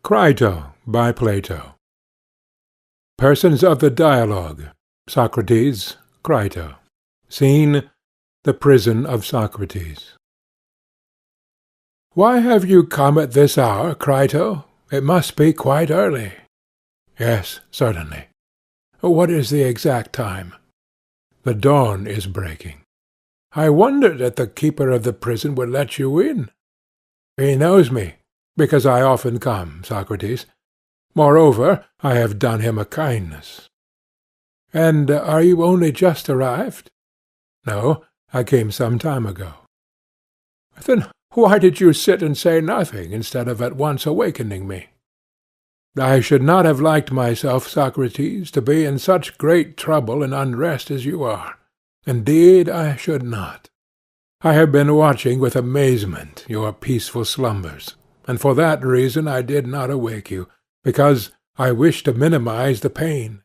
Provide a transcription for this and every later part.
Crito by Plato. Persons of the dialogue: Socrates, Crito. Scene: the prison of Socrates. "Why have you come at this hour, Crito? It must be quite early." "Yes, certainly." "What is the exact time?" "The dawn is breaking." "I wondered that the keeper of the prison would let you in." "He knows me, because I often come, Socrates. Moreover, I have done him a kindness." "And are you only just arrived?" "No, I came some time ago." "Then why did you sit and say nothing, instead of at once awakening me?" "I should not have liked myself, Socrates, to be in such great trouble and unrest as you are. Indeed, I should not. I have been watching with amazement your peaceful slumbers, and for that reason I did not awake you, because I wished to minimize the pain.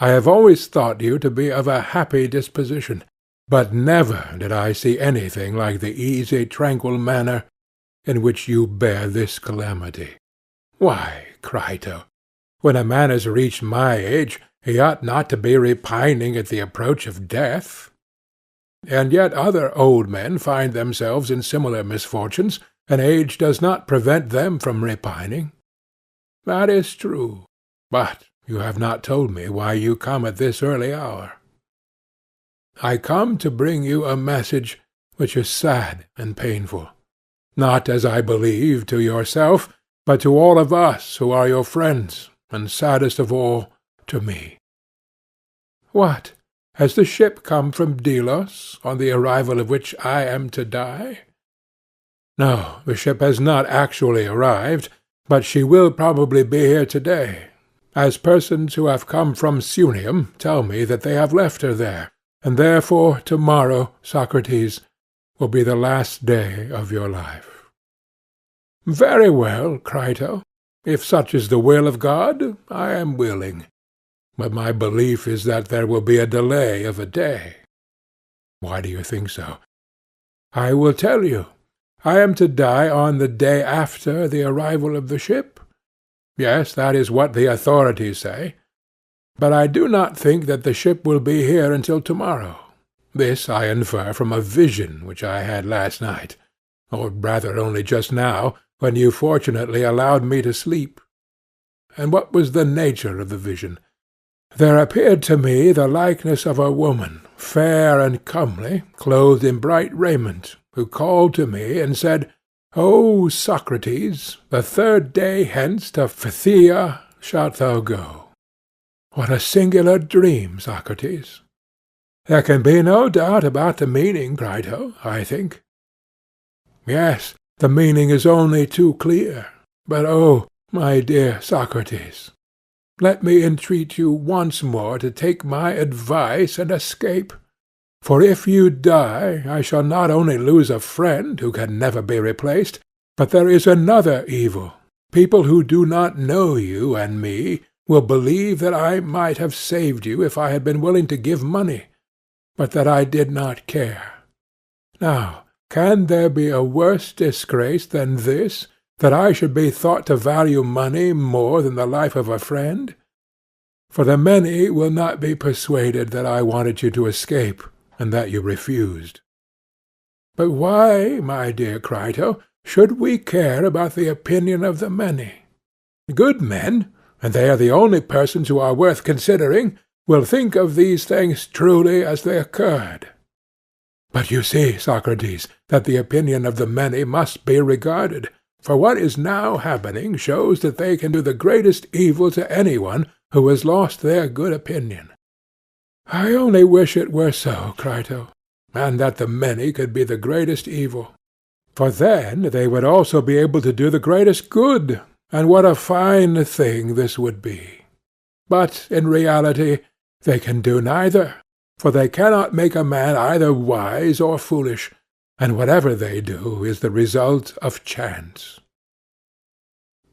I have always thought you to be of a happy disposition, but never did I see anything like the easy, tranquil manner in which you bear this calamity. Why, Crito, when a man has reached my age, he ought not to be repining at the approach of death. And yet other old men find themselves in similar misfortunes, and age does not prevent them from repining." "That is true. But you have not told me why you come at this early hour." "I come to bring you a message which is sad and painful, not, as I believe, to yourself, but to all of us who are your friends, and saddest of all, to me." "What? Has the ship come from Delos, on the arrival of which I am to die?" "No, the ship has not actually arrived, but she will probably be here to-day, as persons who have come from Sunium tell me that they have left her there, and therefore to-morrow, Socrates, will be the last day of your life." "Very well, Crito. If such is the will of God, I am willing. But my belief is that there will be a delay of a day." "Why do you think so?" "I will tell you. I am to die on the day after the arrival of the ship. Yes, that is what the authorities say. But I do not think that the ship will be here until tomorrow. This I infer from a vision which I had last night, or rather only just now, when you fortunately allowed me to sleep." "And what was the nature of the vision?" "There appeared to me the likeness of a woman, fair and comely, clothed in bright raiment, who called to me and said, 'O Socrates, the third day hence to Phthia shalt thou go.' What a singular dream, Socrates!" "There can be no doubt about the meaning, Crito, I think." "Yes, the meaning is only too clear. But oh, my dear Socrates, let me entreat you once more to take my advice and escape. For if you die, I shall not only lose a friend who can never be replaced, but there is another evil. People who do not know you and me will believe that I might have saved you if I had been willing to give money, but that I did not care. Now, can there be a worse disgrace than this, that I should be thought to value money more than the life of a friend? For the many will not be persuaded that I wanted you to escape, and that you refused." "But why, my dear Crito, should we care about the opinion of the many? Good men, and they are the only persons who are worth considering, will think of these things truly as they occurred. But you see, Socrates, that the opinion of the many must be regarded, for what is now happening shows that they can do the greatest evil to any one who has lost their good opinion. I only wish it were so, Crito, and that the many could be the greatest evil. For then they would also be able to do the greatest good, and what a fine thing this would be. But in reality they can do neither, for they cannot make a man either wise or foolish, and whatever they do is the result of chance."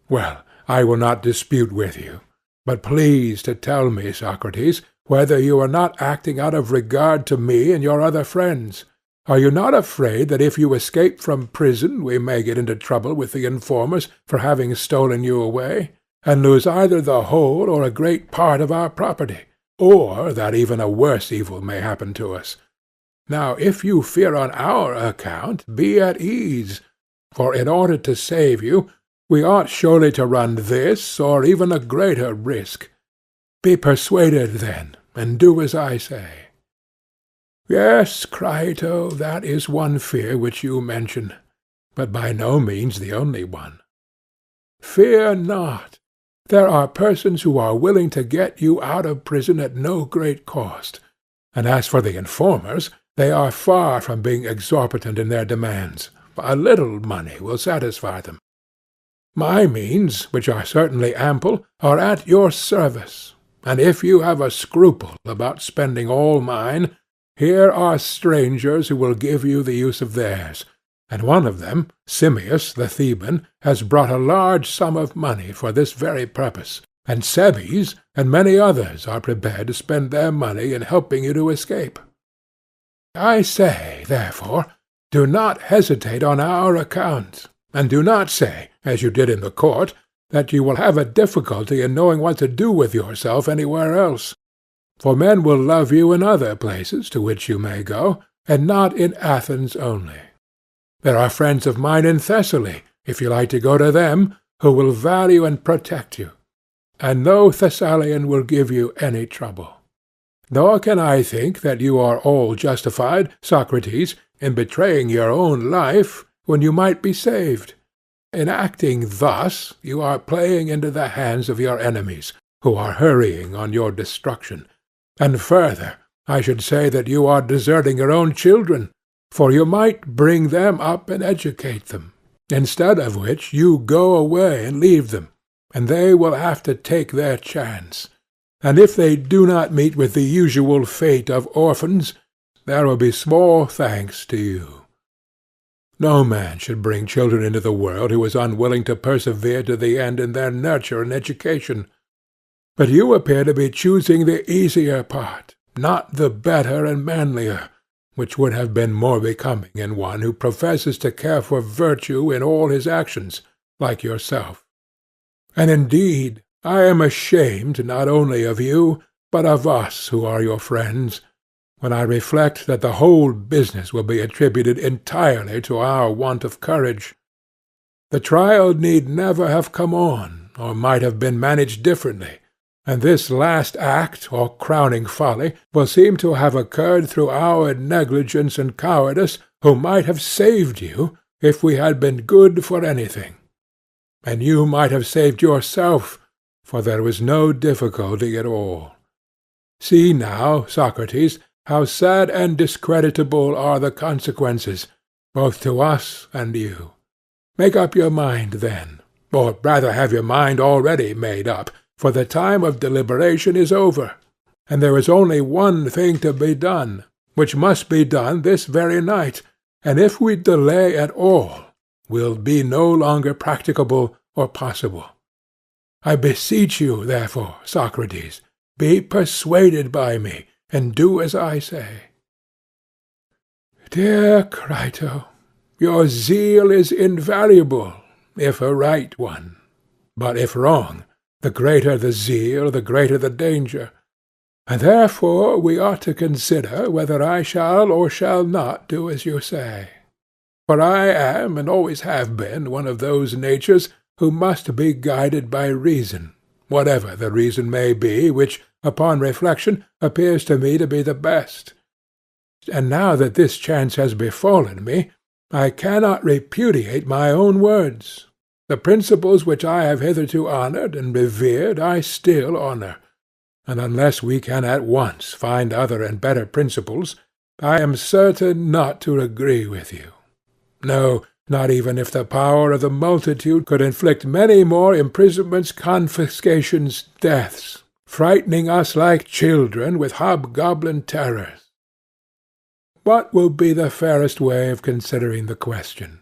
"Well, I will not dispute with you, but please to tell me, Socrates, whether you are not acting out of regard to me and your other friends, Are you not afraid that if you escape from prison we may get into trouble with the informers for having stolen you away, and lose either the whole or a great part of our property, or that even a worse evil may happen to us? Now if you fear on our account, be at ease, for in order to save you, we ought surely to run this or even a greater risk. Be persuaded, then, and do as I say. Yes, Crito, that is one fear which you mention, but by no means the only one. Fear not. There are persons who are willing to get you out of prison at no great cost, and as for the informers, they are far from being exorbitant in their demands. A little money will satisfy them. My means, which are certainly ample, are at your service, and if you have a scruple about spending all mine, here are strangers who will give you the use of theirs, and one of them, Simmias the Theban, has brought a large sum of money for this very purpose, and Cebes and many others are prepared to spend their money in helping you to escape. I say, therefore, do not hesitate on our account, and do not say, as you did in the court, that you will have a difficulty in knowing what to do with yourself anywhere else. For men will love you in other places to which you may go, and not in Athens only. There are friends of mine in Thessaly, if you like to go to them, who will value and protect you, and no Thessalian will give you any trouble. Nor can I think that you are all justified, Socrates, in betraying your own life when you might be saved. In acting thus, you are playing into the hands of your enemies, who are hurrying on your destruction. And further, I should say that you are deserting your own children, for you might bring them up and educate them, instead of which you go away and leave them, and they will have to take their chance. And if they do not meet with the usual fate of orphans, there will be small thanks to you. No man should bring children into the world who is unwilling to persevere to the end in their nurture and education. But you appear to be choosing the easier part, not the better and manlier, which would have been more becoming in one who professes to care for virtue in all his actions, like yourself. And indeed, I am ashamed not only of you, but of us who are your friends, when I reflect that the whole business will be attributed entirely to our want of courage. The trial need never have come on, or might have been managed differently, and this last act, or crowning folly, will seem to have occurred through our negligence and cowardice, who might have saved you, if we had been good for anything. And you might have saved yourself, for there was no difficulty at all. See now, Socrates, how sad and discreditable are the consequences, both to us and you. Make up your mind then, or rather have your mind already made up, for the time of deliberation is over, and there is only one thing to be done, which must be done this very night, and if we delay at all, will be no longer practicable or possible. I beseech you, therefore, Socrates, be persuaded by me, and do as I say. Dear Crito, your zeal is invaluable, if a right one, but if wrong, the greater the zeal, the greater the danger, and therefore we ought to consider whether I shall or shall not do as you say. For I am, and always have been, one of those natures who must be guided by reason, whatever the reason may be which, upon reflection, appears to me to be the best. And now that this chance has befallen me, I cannot repudiate my own words. The principles which I have hitherto honoured and revered I still honour, and unless we can at once find other and better principles, I am certain not to agree with you. No, not even if the power of the multitude could inflict many more imprisonments, confiscations, deaths, frightening us like children with hobgoblin terrors. What will be the fairest way of considering the question?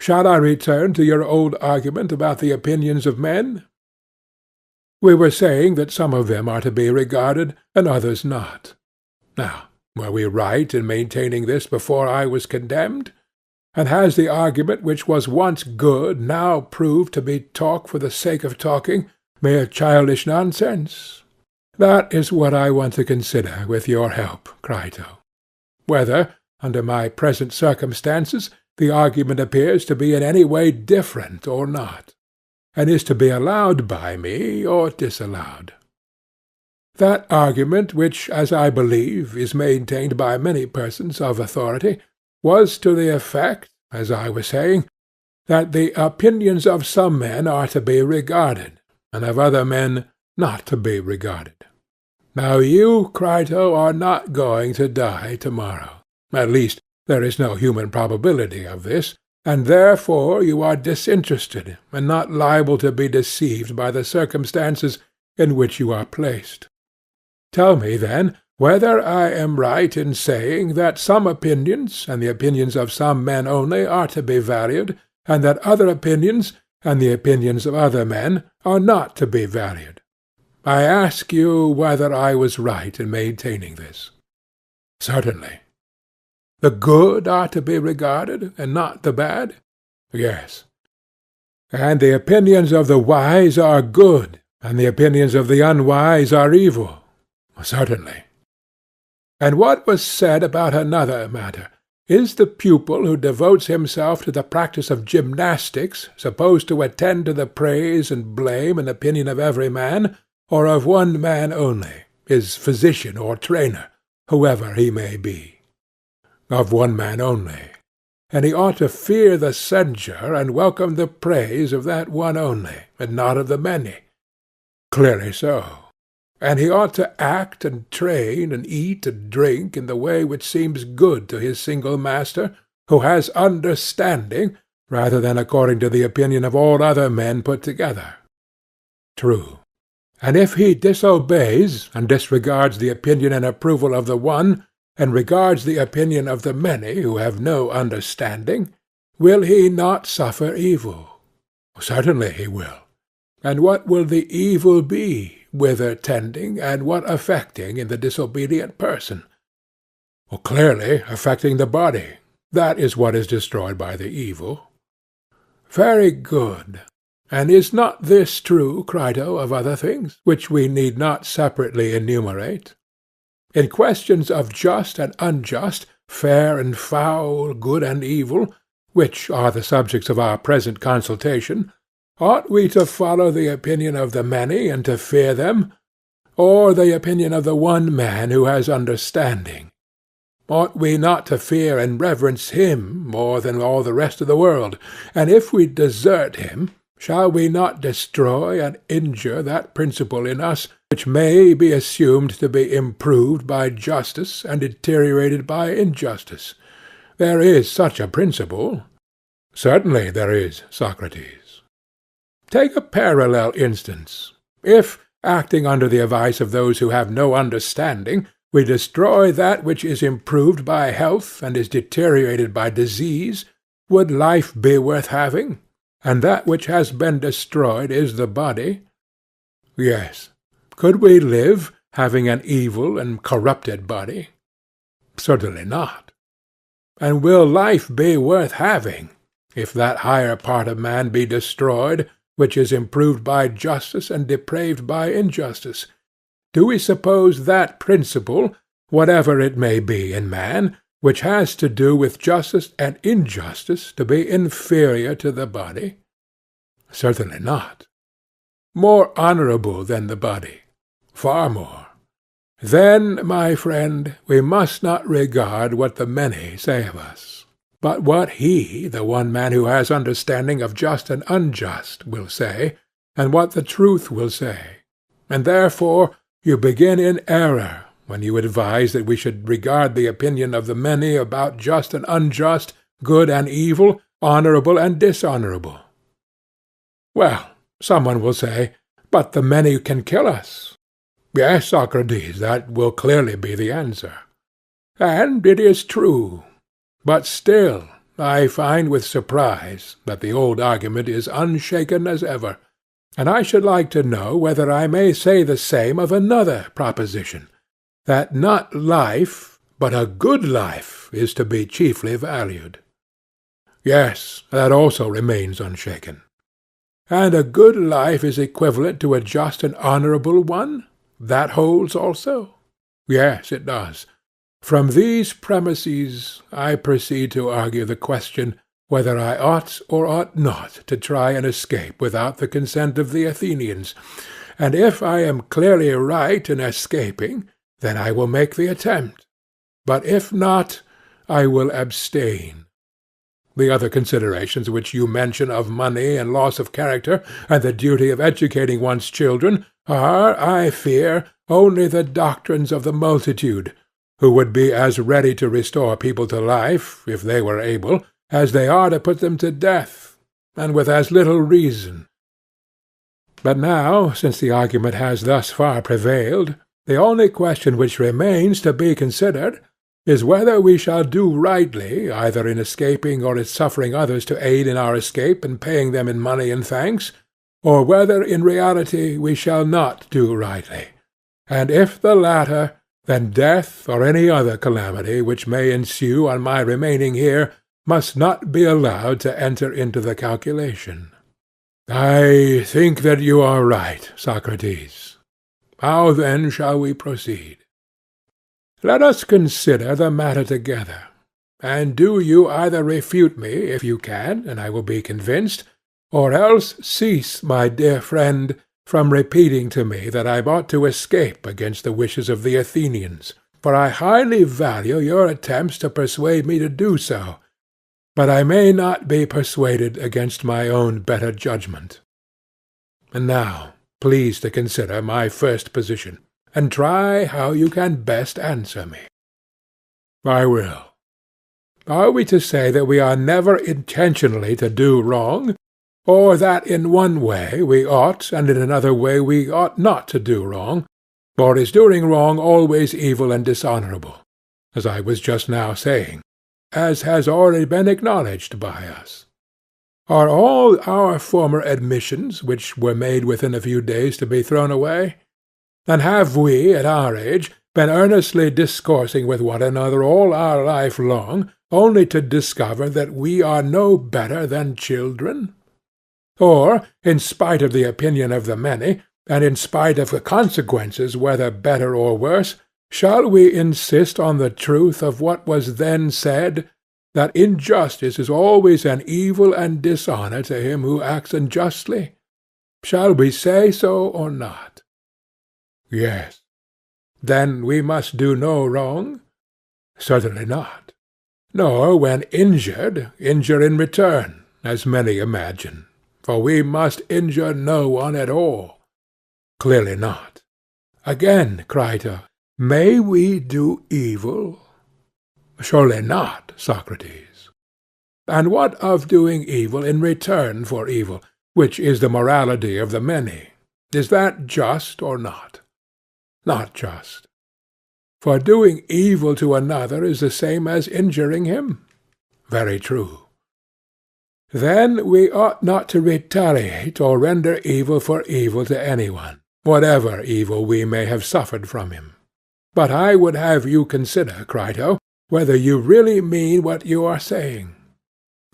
Shall I return to your old argument about the opinions of men? We were saying that some of them are to be regarded, and others not. Now, Were we right in maintaining this before I was condemned? And has the argument which was once good now proved to be talk for the sake of talking, mere childish nonsense? That is what I want to consider with your help, Crito. Whether, under my present circumstances, the argument appears to be in any way different or not, and is to be allowed by me or disallowed. That argument which, as I believe, is maintained by many persons of authority, was to the effect, as I was saying, that the opinions of some men are to be regarded, and of other men not to be regarded. Now you, Crito, are not going to die tomorrow. At least, there is no human probability of this, and therefore you are disinterested, and not liable to be deceived by the circumstances in which you are placed. Tell me, then, whether I am right in saying that some opinions, and the opinions of some men only, are to be valued, and that other opinions, and the opinions of other men, are not to be valued. I ask you whether I was right in maintaining this. Certainly. The good are to be regarded, and not the bad? Yes. And the opinions of the wise are good, and the opinions of the unwise are evil? Certainly. And what was said about another matter? Is the pupil who devotes himself to the practice of gymnastics supposed to attend to the praise and blame and opinion of every man, or of one man only, his physician or trainer, whoever he may be? Of one man only, and he ought to fear the censure and welcome the praise of that one only, and not of the many. Clearly so. And he ought to act and train and eat and drink in the way which seems good to his single master, who has understanding, rather than according to the opinion of all other men put together. True. And if he disobeys and disregards the opinion and approval of the one, and regards the opinion of the many who have no understanding, will he not suffer evil? Certainly he will. And what will the evil be, whither tending, and what affecting in the disobedient person? Clearly affecting the body. That is what is destroyed by the evil. Very good. And is not this true, Crito, of other things, which we need not separately enumerate? In questions of just and unjust, fair and foul, good and evil, which are the subjects of our present consultation, ought we to follow the opinion of the many and to fear them, or the opinion of the one man who has understanding? Ought we not to fear and reverence him more than all the rest of the world? And if we desert him, shall we not destroy and injure that principle in us which may be assumed to be improved by justice and deteriorated by injustice? There is such a principle. Certainly there is, Socrates. Take a parallel instance. If, acting under the advice of those who have no understanding, we destroy that which is improved by health and is deteriorated by disease, would life be worth having? And that which has been destroyed is the body? Yes. Could we live, having an evil and corrupted body? Certainly not. And will life be worth having, if that higher part of man be destroyed, which is improved by justice and depraved by injustice? Do we suppose that principle, whatever it may be in man, which has to do with justice and injustice, to be inferior to the body? Certainly not. More honorable than the body. Far more. Then, my friend, we must not regard what the many say of us, but what he, the one man who has understanding of just and unjust, will say, and what the truth will say. And therefore you begin in error when you advise that we should regard the opinion of the many about just and unjust, good and evil, honorable and dishonorable. Well, someone will say, but the many can kill us. Yes, Socrates, that will clearly be the answer. And it is true. But still, I find with surprise that the old argument is unshaken as ever, and I should like to know whether I may say the same of another proposition, that not life, but a good life is to be chiefly valued. Yes, that also remains unshaken. And a good life is equivalent to a just and honourable one? That holds also? Yes, it does. From these premises I proceed to argue the question whether I ought or ought not to try and escape without the consent of the Athenians, and if I am clearly right in escaping, then I will make the attempt, but if not, I will abstain. The other considerations which you mention of money and loss of character, and the duty of educating one's children, are, I fear, only the doctrines of the multitude, who would be as ready to restore people to life, if they were able, as they are to put them to death, and with as little reason. But now, since the argument has thus far prevailed, the only question which remains to be considered is whether we shall do rightly either in escaping or in suffering others to aid in our escape and paying them in money and thanks, or whether in reality we shall not do rightly, and if the latter, then death or any other calamity which may ensue on my remaining here must not be allowed to enter into the calculation. I think that you are right, Socrates. How then shall we proceed? Let us consider the matter together, and do you either refute me, if you can, and I will be convinced, or else cease, my dear friend, from repeating to me that I ought to escape against the wishes of the Athenians, for I highly value your attempts to persuade me to do so, but I may not be persuaded against my own better judgment. And now please to consider my first position, and try how you can best answer me. I will. Are we to say that we are never intentionally to do wrong, or that in one way we ought, and in another way we ought not to do wrong, or is doing wrong always evil and dishonourable, as I was just now saying, as has already been acknowledged by us? Are all our former admissions, which were made within a few days, to be thrown away? And have we, at our age, been earnestly discoursing with one another all our life long, only to discover that we are no better than children? Or, in spite of the opinion of the many, and in spite of the consequences whether better or worse, shall we insist on the truth of what was then said, that injustice is always an evil and dishonour to him who acts unjustly? Shall we say so or not? Yes. Then we must do no wrong? Certainly not. Nor when injured, injure in return, as many imagine, for we must injure no one at all. Clearly not. Again, Crito, may we do evil? Surely not, Socrates. And what of doing evil in return for evil, which is the morality of the many? Is that just or not? Not just. For doing evil to another is the same as injuring him? Very true. Then we ought not to retaliate or render evil for evil to anyone, whatever evil we may have suffered from him. But I would have you consider, Crito, whether you really mean what you are saying.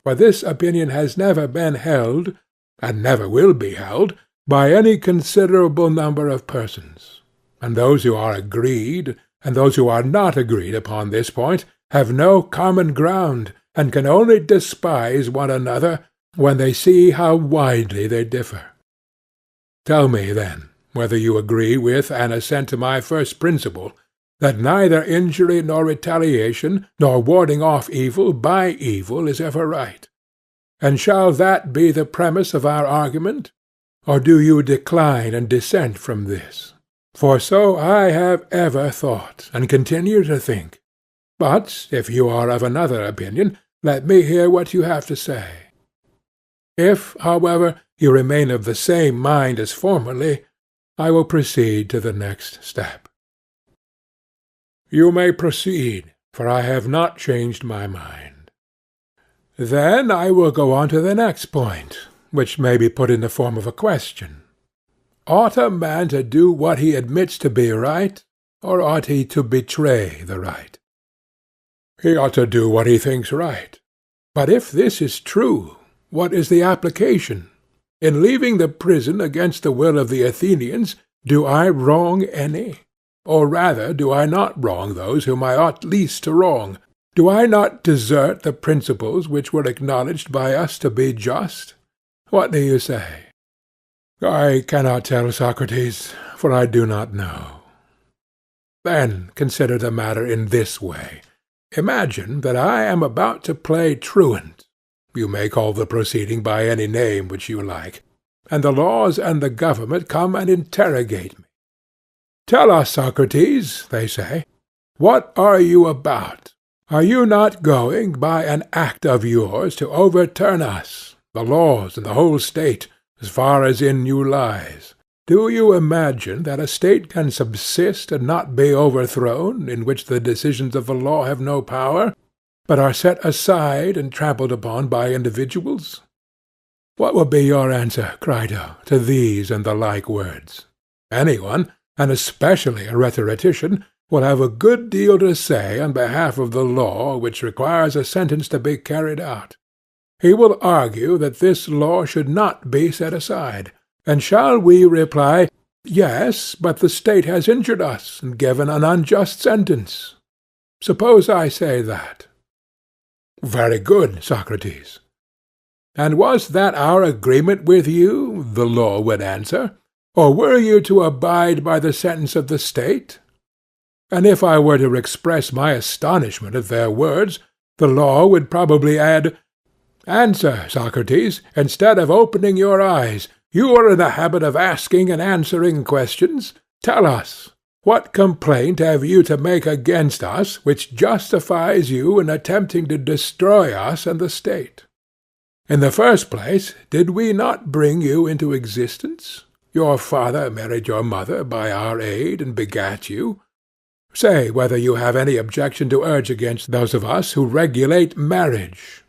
For this opinion has never been held, and never will be held, by any considerable number of persons, and those who are agreed, and those who are not agreed upon this point, have no common ground, and can only despise one another when they see how widely they differ. Tell me, then, whether you agree with and assent to my first principle, that neither injury nor retaliation, nor warding off evil by evil is ever right. And shall that be the premise of our argument? Or do you decline and dissent from this? For so I have ever thought, and continue to think. But if you are of another opinion, let me hear what you have to say. If, however, you remain of the same mind as formerly, I will proceed to the next step. You may proceed, for I have not changed my mind. Then I will go on to the next point, which may be put in the form of a question. Ought a man to do what he admits to be right, or ought he to betray the right? He ought to do what he thinks right. But if this is true, what is the application? In leaving the prison against the will of the Athenians, do I wrong any? Or rather, do I not wrong those whom I ought least to wrong? Do I not desert the principles which were acknowledged by us to be just? What do you say? I cannot tell, Socrates, for I do not know. Then consider the matter in this way. Imagine that I am about to play truant. You may call the proceeding by any name which you like, and the laws and the government come and interrogate me. Tell us, Socrates, they say, what are you about? Are you not going, by an act of yours, to overturn us, the laws and the whole state, as far as in you lies? Do you imagine that a state can subsist and not be overthrown, in which the decisions of the law have no power, but are set aside and trampled upon by individuals? What will be your answer, Crito, to these and the like words? Any one, and especially a rhetorician, will have a good deal to say on behalf of the law which requires a sentence to be carried out. He will argue that this law should not be set aside, and shall we reply, yes, but the state has injured us and given an unjust sentence? Suppose I say that. Very good, Socrates. And was that our agreement with you? The law would answer. Or were you to abide by the sentence of the state? And if I were to express my astonishment at their words, the law would probably add, Answer, Socrates, instead of opening your eyes. You are in the habit of asking and answering questions. Tell us, what complaint have you to make against us which justifies you in attempting to destroy us and the state? In the first place, did we not bring you into existence? Your father married your mother by our aid and begat you. Say whether you have any objection to urge against those of us who regulate marriage.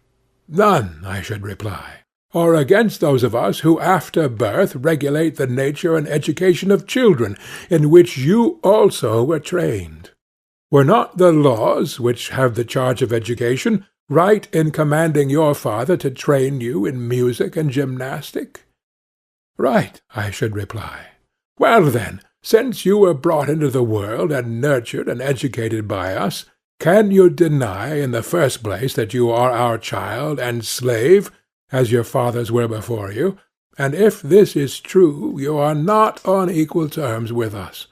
None, I should reply. Or against those of us who after birth regulate the nature and education of children, in which you also were trained. Were not the laws, which have the charge of education, right in commanding your father to train you in music and gymnastic? Right, I should reply. Well then, since you were brought into the world and nurtured and educated by us, can you deny in the first place that you are our child and slave, as your fathers were before you? And if this is true, you are not on equal terms with us.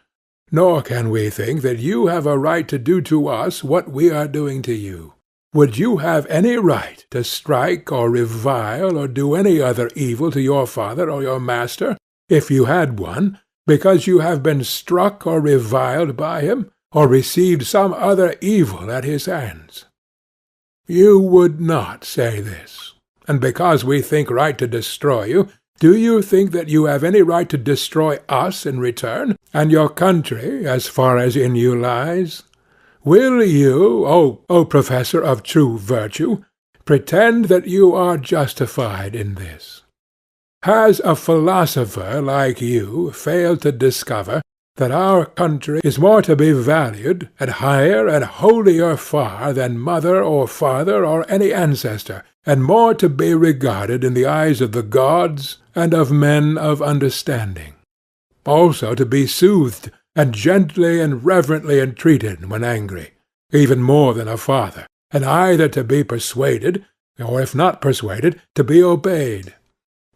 Nor can we think that you have a right to do to us what we are doing to you. Would you have any right to strike or revile or do any other evil to your father or your master, if you had one, because you have been struck or reviled by him, or received some other evil at his hands? You would not say this. And because we think right to destroy you, do you think that you have any right to destroy us in return, and your country as far as in you lies? Will you, O professor of true virtue, pretend that you are justified in this? Has a philosopher like you failed to discover that our country is more to be valued, and higher and holier far than mother or father or any ancestor, and more to be regarded in the eyes of the gods and of men of understanding? Also to be soothed, and gently and reverently entreated when angry, even more than a father, and either to be persuaded, or if not persuaded, to be obeyed.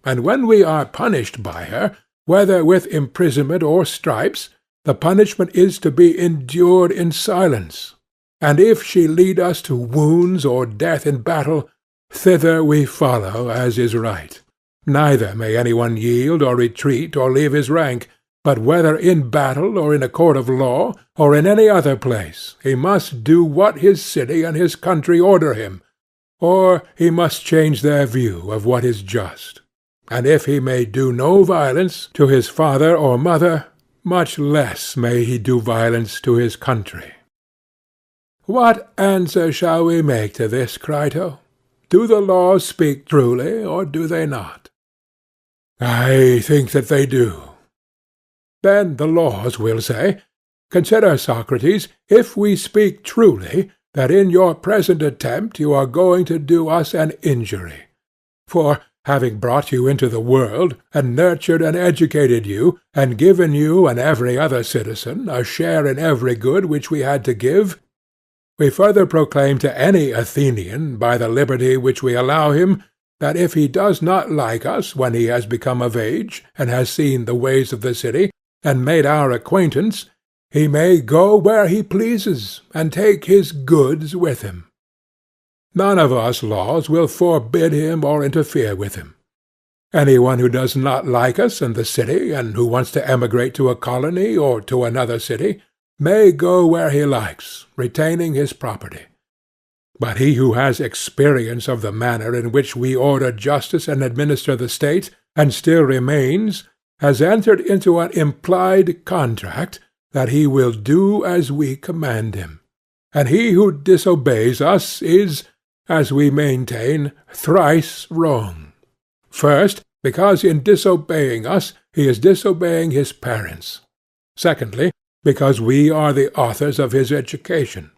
And when we are punished by her, whether with imprisonment or stripes, the punishment is to be endured in silence. And if she lead us to wounds or death in battle, thither we follow as is right. Neither may any one yield or retreat or leave his rank, but whether in battle or in a court of law, or in any other place, he must do what his city and his country order him, or he must change their view of what is just. And if he may do no violence to his father or mother, much less may he do violence to his country. What answer shall we make to this, Crito? Do the laws speak truly, or do they not? I think that they do. Then the laws will say, Consider, Socrates, if we speak truly, that in your present attempt you are going to do us an injury. For, having brought you into the world, and nurtured and educated you, and given you and every other citizen a share in every good which we had to give, we further proclaim to any Athenian, by the liberty which we allow him, that if he does not like us when he has become of age, and has seen the ways of the city, and made our acquaintance, he may go where he pleases, and take his goods with him. None of us laws will forbid him or interfere with him. Any one who does not like us and the city, and who wants to emigrate to a colony or to another city, may go where he likes, retaining his property. But he who has experience of the manner in which we order justice and administer the state, and still remains, has entered into an implied contract that he will do as we command him. And he who disobeys us is, as we maintain, thrice wrong. First, because in disobeying us he is disobeying his parents. Secondly, because we are the authors of his education.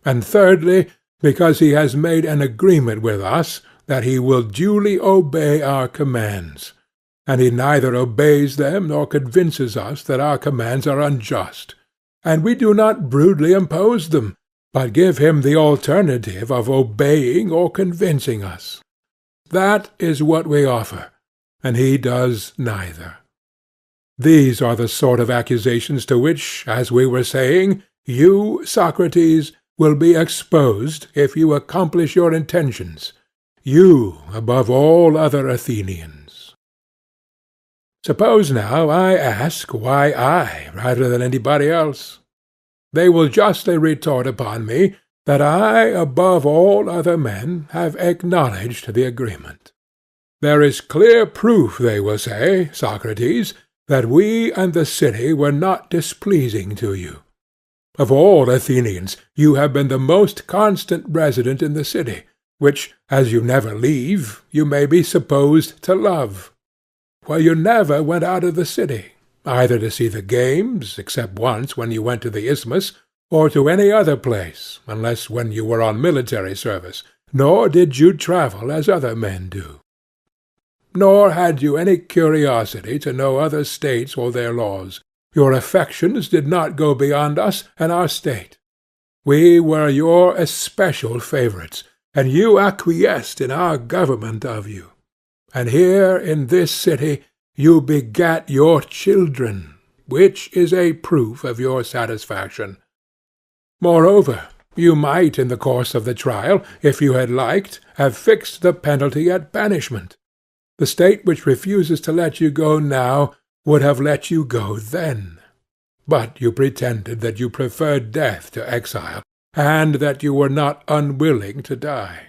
And thirdly, because he has made an agreement with us that he will duly obey our commands, and he neither obeys them nor convinces us that our commands are unjust, and we do not rudely impose them, but give him the alternative of obeying or convincing us. That is what we offer, and he does neither. These are the sort of accusations to which, as we were saying, you, Socrates, will be exposed if you accomplish your intentions, you above all other Athenians. Suppose now I ask why I rather than anybody else? They will justly retort upon me that I above all other men have acknowledged the agreement. There is clear proof, they will say, Socrates, that we and the city were not displeasing to you. Of all Athenians, you have been the most constant resident in the city, which, as you never leave, you may be supposed to love. For you never went out of the city, either to see the games, except once when you went to the Isthmus, or to any other place, unless when you were on military service, nor did you travel as other men do. Nor had you any curiosity to know other states or their laws. Your affections did not go beyond us and our state. We were your especial favorites, and you acquiesced in our government of you. And here in this city you begat your children, which is a proof of your satisfaction. Moreover, you might, in the course of the trial, if you had liked, have fixed the penalty at banishment. The state which refuses to let you go now would have let you go then. But you pretended that you preferred death to exile, and that you were not unwilling to die.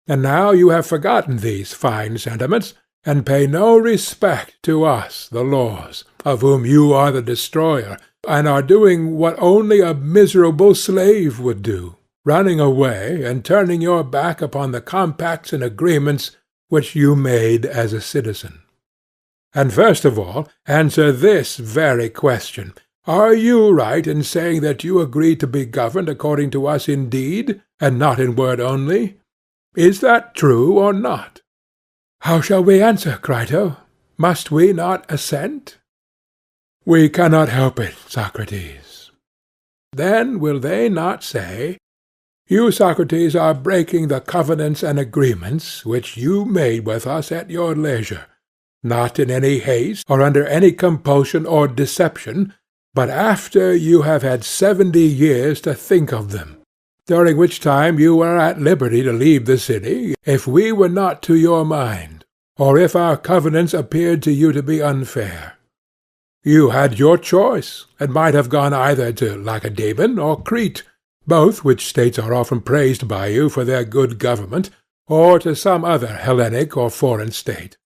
And now you have forgotten these fine sentiments, and pay no respect to us, the laws, of whom you are the destroyer, and are doing what only a miserable slave would do, running away and turning your back upon the compacts and agreements which you made as a citizen. And first of all, answer this very question. Are you right in saying that you agree to be governed according to us in deed, and not in word only? Is that true or not? How shall we answer, Crito? Must we not assent? We cannot help it, Socrates. Then will they not say, you, Socrates, are breaking the covenants and agreements which you made with us at your leisure, not in any haste or under any compulsion or deception, but after you have had 70 years to think of them, during which time you were at liberty to leave the city, if we were not to your mind, or if our covenants appeared to you to be unfair. You had your choice, and might have gone either to Lacedaemon or Crete, both which states are often praised by you for their good government, or to some other Hellenic or foreign state.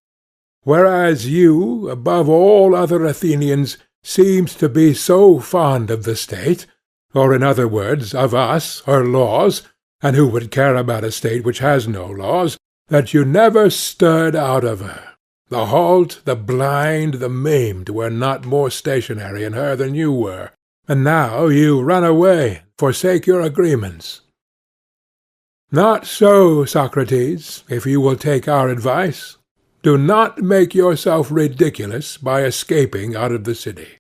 Whereas you, above all other Athenians, seemed to be so fond of the state, or in other words, of us, her laws, and who would care about a state which has no laws, that you never stirred out of her. The halt, the blind, the maimed were not more stationary in her than you were, and now you run away, forsake your agreements. Not so, Socrates, if you will take our advice. Do not make yourself ridiculous by escaping out of the city.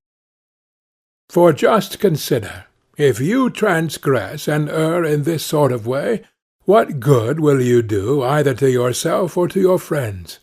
For just consider, if you transgress and err in this sort of way, what good will you do either to yourself or to your friends?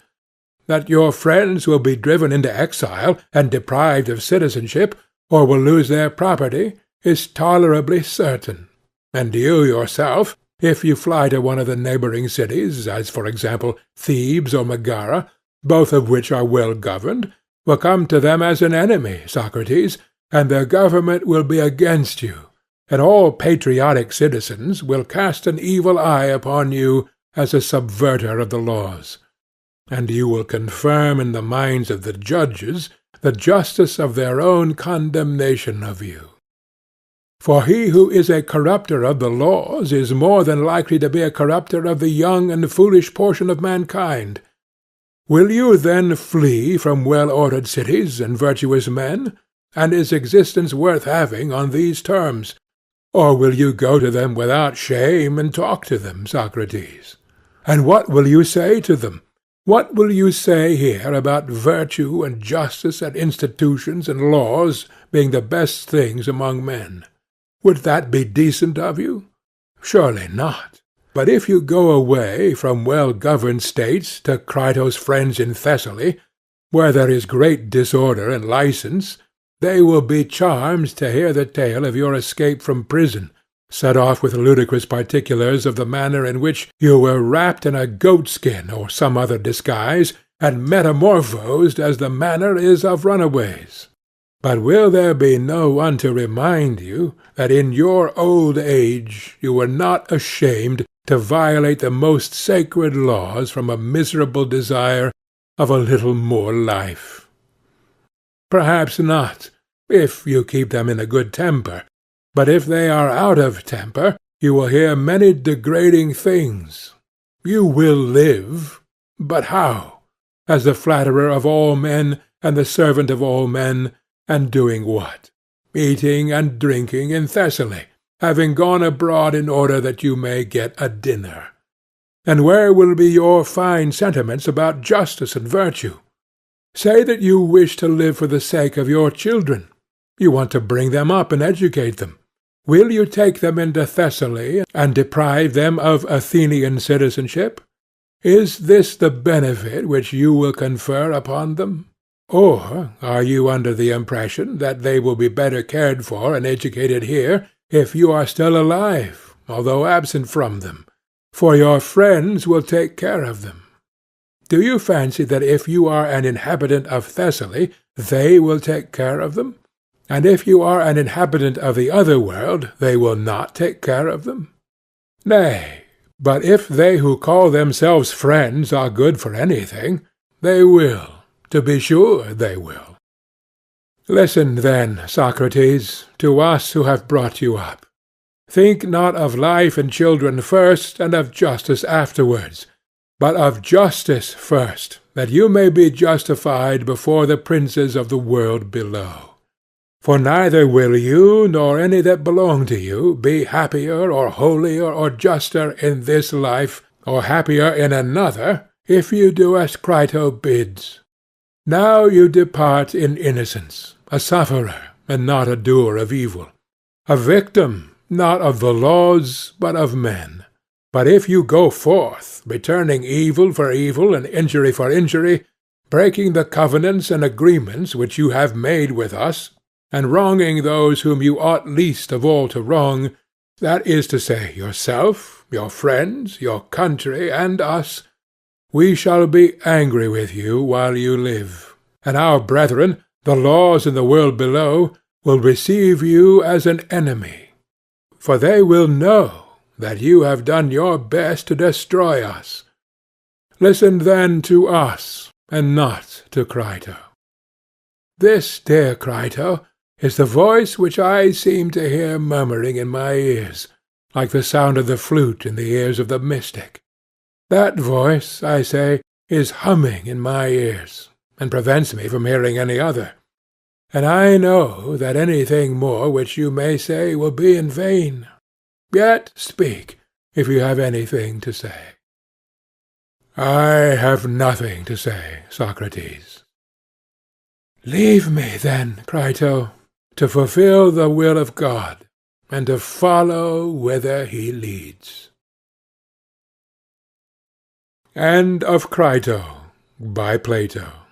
That your friends will be driven into exile and deprived of citizenship, or will lose their property, is tolerably certain, and you yourself, if you fly to one of the neighbouring cities, as for example Thebes or Megara, both of which are well governed, will come to them as an enemy, Socrates, and their government will be against you, and all patriotic citizens will cast an evil eye upon you as a subverter of the laws, and you will confirm in the minds of the judges the justice of their own condemnation of you. For he who is a corrupter of the laws is more than likely to be a corrupter of the young and foolish portion of mankind. Will you then flee from well-ordered cities and virtuous men? And is existence worth having on these terms? Or will you go to them without shame and talk to them, Socrates? And what will you say to them? What will you say here about virtue and justice and institutions and laws being the best things among men? Would that be decent of you? Surely not. But if you go away from well-governed states to Crito's friends in Thessaly, where there is great disorder and license, they will be charmed to hear the tale of your escape from prison, set off with ludicrous particulars of the manner in which you were wrapped in a goatskin or some other disguise, and metamorphosed as the manner is of runaways. But will there be no one to remind you that in your old age you were not ashamed to violate the most sacred laws from a miserable desire of a little more life? Perhaps not, if you keep them in a good temper, but if they are out of temper, you will hear many degrading things. You will live, but how? As the flatterer of all men, and the servant of all men, and doing what? Eating and drinking in Thessaly, having gone abroad in order that you may get a dinner. And where will be your fine sentiments about justice and virtue? Say that you wish to live for the sake of your children. You want to bring them up and educate them. Will you take them into Thessaly and deprive them of Athenian citizenship? Is this the benefit which you will confer upon them? Or are you under the impression that they will be better cared for and educated here if you are still alive, although absent from them? For your friends will take care of them. Do you fancy that if you are an inhabitant of Thessaly, they will take care of them? And if you are an inhabitant of the other world, they will not take care of them? Nay, but if they who call themselves friends are good for anything, they will. To be sure they will. Listen then, Socrates, to us who have brought you up. Think not of life and children first, and of justice afterwards, but of justice first, that you may be justified before the princes of the world below. For neither will you, nor any that belong to you, be happier or holier or juster in this life, or happier in another, if you do as Crito bids. Now you depart in innocence, a sufferer, and not a doer of evil, a victim, not of the laws, but of men. But if you go forth, returning evil for evil and injury for injury, breaking the covenants and agreements which you have made with us, and wronging those whom you ought least of all to wrong, that is to say, yourself, your friends, your country, and us, we shall be angry with you while you live, and our brethren, the laws in the world below, will receive you as an enemy. For they will know that you have done your best to destroy us. Listen then to us, and not to Crito. This, dear Crito, is the voice which I seem to hear murmuring in my ears, like the sound of the flute in the ears of the mystic. That voice, I say, is humming in my ears, and prevents me from hearing any other. And I know that anything more which you may say will be in vain. Yet speak, if you have anything to say. I have nothing to say, Socrates. Leave me, then, Crito, to fulfill the will of God, and to follow whither he leads. End of Crito, by Plato.